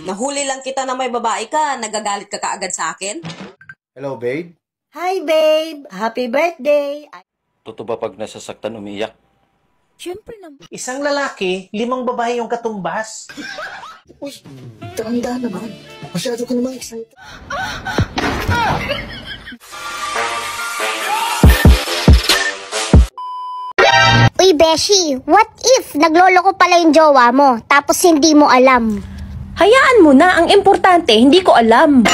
Nahuli lang kita na may babae ka, nagagalit ka kaagad sa akin? Hello, babe? Hi, babe! Happy birthday! Totoo ba pag nasasaktan umiiyak? Siyempre naman. Isang lalaki, 5 babae yung katumbas. Uy, tanda naman. Masyado ka naman excited. Uy, Beshi, what if nagloloko pala yung jowa mo, tapos hindi mo alam? Hayaan mo na, ang importante, hindi ko alam.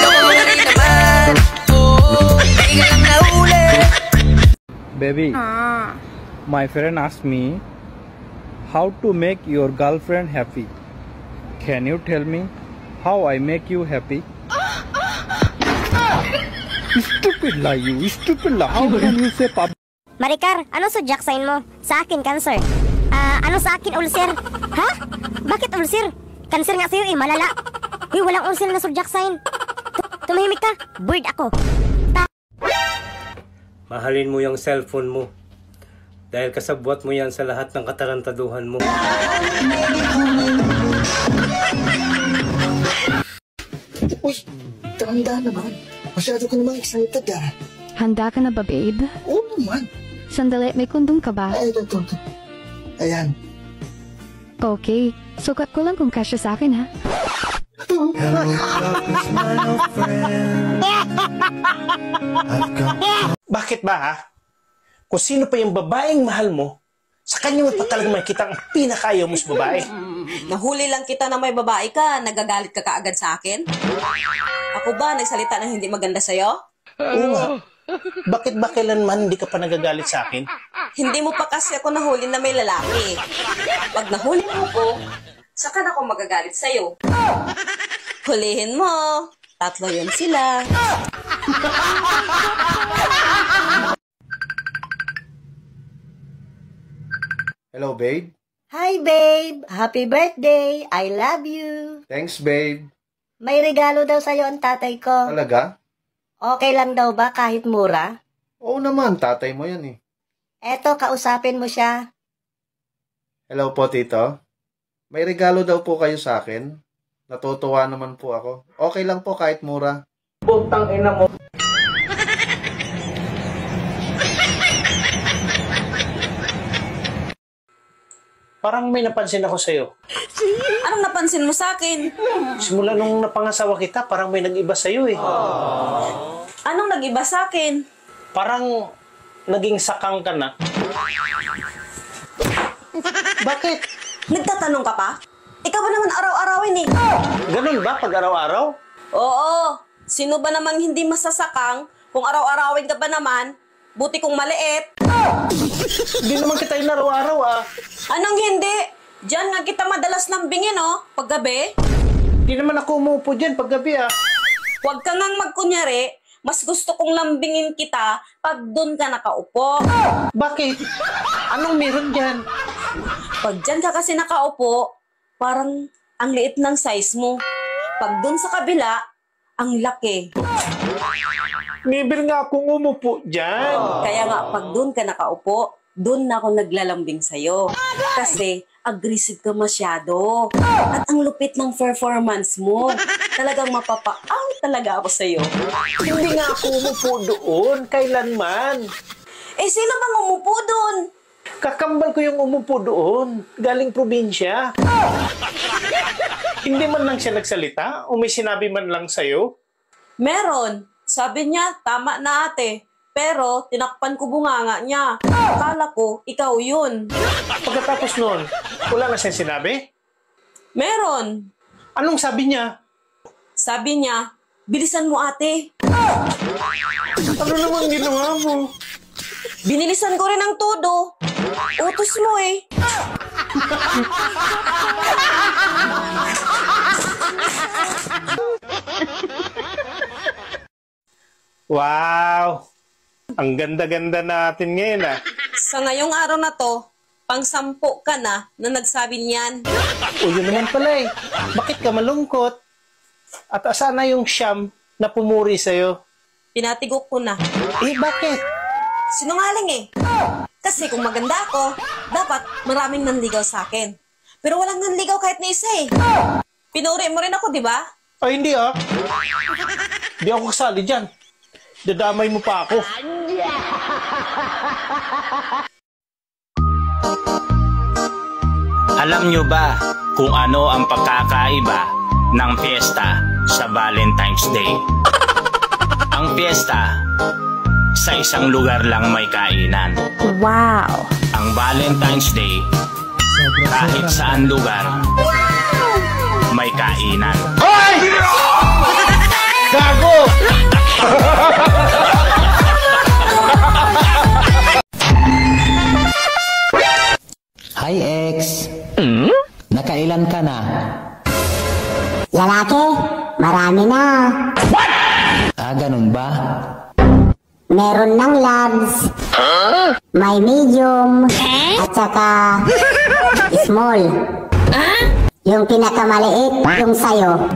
Baby, my friend asked me how to make your girlfriend happy. Can you tell me how I make you happy? Stupid la, you stupid la. How can you say papa? Maricar, ano zodiac sign mo? Sa akin, Cancer. Ano sa akin, ulcer? Ha? Bakit ulcer? Cancer nga sa'yo malala. Uy, walang ulcer na zodiac sign. Tumahimik ka, bird ako. Mahalin mo yung cellphone mo. Dahil kasabwat mo yan sa lahat ng katarantaduhan mo. Uy, tanda naman. Masyado ka naman excited, ah. Handa ka na ba, babe? Oo naman. Sandali, may kondom ka ba? Ay, ito. Ayan. Okay, sukat ko lang kung kasya sa akin, ha? Bakit ba ha? Kung sino pa yung babaeng mahal mo, sa kanya mo pa talaga makikita ang pinakayaw mo sa babae. Nahuli lang kita na may babae ka, nagagalit ka kaagad sa akin? Ako ba nagsalita ng hindi maganda sa'yo? Oo nga. Bakit ba kailanman hindi ka pa nagagalit sa akin? Hindi mo pa kasi ako nahuli na may lalaki. Pag nahuli mo ko, saka na ako magagalit sa'yo. Hulihin mo. 3 yun sila. Hello, babe? Hi, babe! Happy birthday! I love you! Thanks, babe. May regalo daw sa'yo ang tatay ko. Talaga? Okay lang daw ba kahit mura? Oo naman, tatay mo yan eh. Eto, kausapin mo siya. Hello po, tito. May regalo daw po kayo sa akin. Natutuwa naman po ako. Okay lang po kahit mura. Putang ina mo. Parang may napansin ako sa'yo. Anong napansin mo sa akin? Simula nung napangasawa kita, parang may nag-iba sa'yo eh. Anong nag-iba sa akin? Parang naging sakang ka na. Bakit? Nagtatanong ka pa? Ikaw ba naman araw-arawin eh? Ganun ba pag araw-araw? Oo. Sino ba namang hindi masasakang kung araw-arawin ka ba naman? Buti kung maliit. Hindi naman kita yung araw-araw ah. Anong hindi? Diyan nga kita madalas lambingin oh, paggabi. Hindi naman ako umupo dyan paggabi ah. Huwag ka ngang magkunyari, mas gusto kong lambingin kita pag doon ka nakaupo. Bakit? Anong meron dyan? Pag dyan ka kasi nakaupo, parang ang liit ng size mo. Pag doon sa kabila, ang laki. Never nga akong umupo dyan. Kaya nga, pag doon ka nakaupo, doon na ako naglalambing sa'yo. Kasi, aggressive ka masyado. At ang lupit ng performance mo. Talagang mapapa-ang talaga ako sa'yo. Hindi nga ako umupo doon, kailanman. Eh, sino bang umupo doon? Kakambal ko yung umupo doon, galing probinsya. Hindi man lang siya nagsalita o may sinabi man lang sa'yo? Meron. Sabi niya, tama na ate. Pero, tinakpan ko bunganga niya. Akala ko, ikaw yun. Pagkatapos noon, wala na siyang sinabi? Meron. Anong sabi niya? Sabi niya, bilisan mo ate. Ano naman ginawa mo? Binilisan ko rin ang todo. Utos mo eh. Wow! Ang ganda-ganda natin ngayon ah. Sa ngayong araw na to, pang-10 ka na nagsabi niyan. O yun naman pala eh. Bakit ka malungkot? At asa na yung siyam na pumuri sa'yo? Pinatigok ko na. Eh bakit? Sinungaling eh. Kasi kung maganda ako, dapat maraming nanligaw sa akin. Pero walang nanligaw kahit na isa eh. Pinuri mo rin ako, di ba? Ay, hindi ah. Hindi ako kasali dyan. Dadamay mo pa ako. Alam nyo ba kung ano ang pagkakaiba ng piyesta sa Valentine's Day? Ang piyesta, sa isang lugar lang may kainan. Wow! Ang Valentine's Day, kahit saan lugar, may kainan. Ay! Gago! Hi, ex. Nakailan ka na? Lalaki, marami na. Ganun ba? Meron ng labs, may medium, at saka small. Yung pinakamaliit, yung sayo.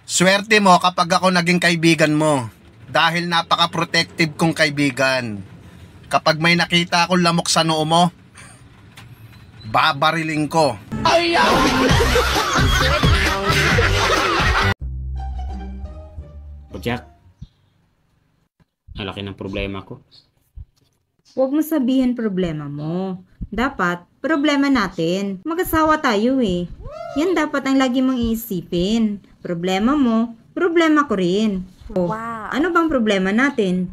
Swerte mo kapag ako naging kaibigan mo. Dahil napaka-protective kong kaibigan. Kapag may nakita akong lamok sa noo mo, babariling ko. Jack, malaki ng problema ko. Huwag mo sabihin problema mo. Dapat, problema natin. Mag-asawa tayo eh. Yan dapat ang lagi mong iisipin. Problema mo, problema ko rin. Oh, wow. Ano bang problema natin?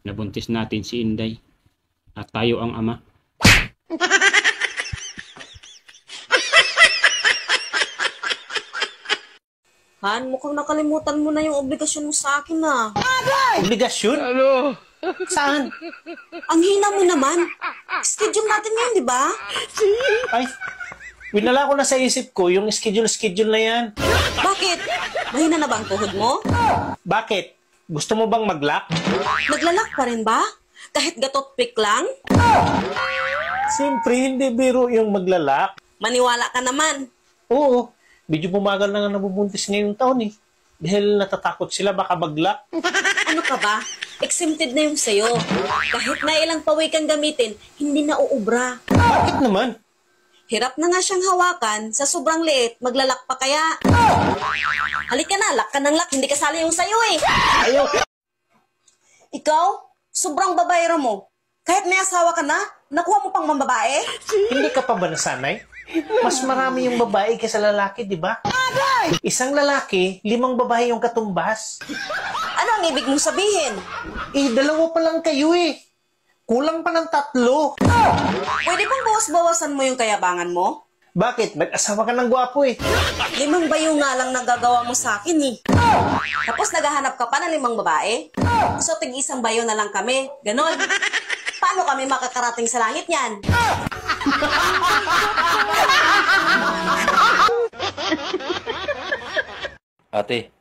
Nabuntis natin si Inday at tayo ang ama. Han, mukhang nakalimutan mo na yung obligasyon mo sa akin ah. Obligasyon? Ano? Saan? Ang hina mo naman. Schedule natin yun, di ba? Ay, winala ko na sa isip ko yung schedule na yan. Bakit? Mahina na ba ang tuhod mo? Bakit? Gusto mo bang mag-lock? Naglalak pa rin ba? Kahit gatot pick lang? Siyempre, hindi biro yung maglalak. Maniwala ka naman. Oo. Medyo bumagal na nga nabubuntis ngayong taon eh. Dahil natatakot sila baka mag-lock. Ano ka ba? Exempted na yung sayo. Kahit na ilang paway kang gamitin, hindi na uubra. Bakit naman? Hirap na nga siyang hawakan, sa sobrang liit, maglalak pa kaya. Halika na, lak ka ng lak, hindi kasali yung sayo eh. Ayaw. Ikaw, sobrang babayero mo. Kahit may asawa ka na, nakuha mo pang mambabae? Hindi ka pa ba nasanay? Mas marami yung babae kaysa lalaki, di ba? Isang lalaki, 5 babae yung katumbas. Ano ang ibig mong sabihin? Dalawa pa lang kayo eh. Kulang pa ng 3. Pwede bang bawas-bawasan mo yung kayabangan mo? Bakit? Mag-asawa ka ng gwapo eh. 5 bayo nga lang nagagawa mo sa akin eh. Tapos naghahanap ka pa ng 5 babae? So tig-1 bayo na lang kami. Ganon. Paano kami makakarating sa langit niyan? Ate,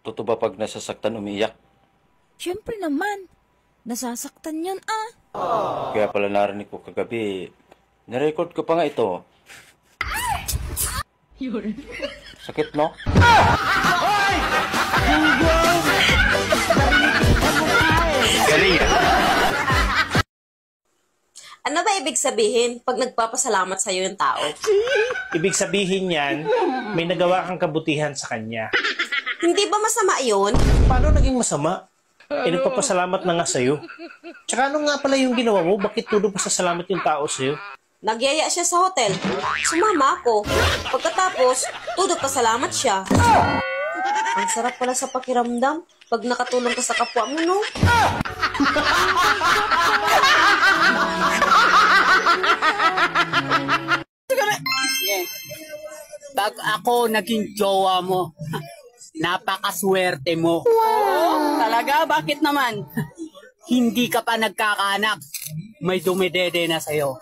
totoo ba pag nasasaktan umiiyak? Siyempre naman. Nasasaktan yun ah. Kaya pala narinig ko kagabi, narecord ko pa nga ito. Sakit, no? Galing. Ano ba ibig sabihin pag nagpapasalamat sa'yo yung tao? Ibig sabihin yan, may nagawa kang kabutihan sa kanya. Hindi ba masama yun? Paano naging masama? Nagpapasalamat na nga sa'yo. Tsaka ano nga pala yung ginawa mo? Bakit tudo pa sa salamat yung tao sa'yo? Nagyaya siya sa hotel. Sumama ako. Pagkatapos, tudot pasalamat siya. Ang sarap pala sa pakiramdam pag nakatulong ka sa kapwa mo, no? Pag ako naging jowa mo, napakaswerte mo. Wow. Talaga? Bakit naman? Hindi ka pa nagkakaanak. May dumidede na sa'yo.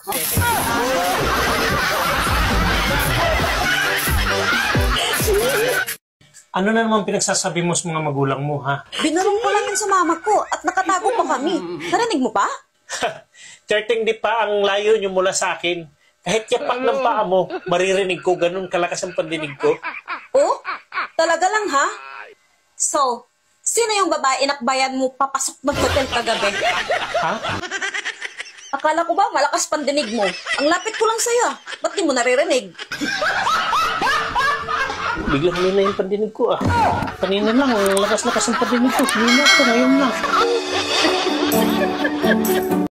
Ano na naman pinagsasabi mo sa mga magulang mo, ha? Binarong ko lang yun sa mama ko at nakatago pa kami. Narinig mo pa? 13 di pa ang layo nyo mula sa akin. Kahit yapak ng paa mo, maririnig ko, ganun kalakas ang pandinig ko. Oh? Talaga lang, ha? So, sino yung babae inakbayan mo papasok ng hotel kagabi? Ha? Akala ko ba malakas pandinig mo? Ang lapit ko lang sa'yo. Ba't di mo naririnig? Biglang huli na yung pandinig ko Kanina lang, lakas-lakas ang pandinig ko. Ngayon lang.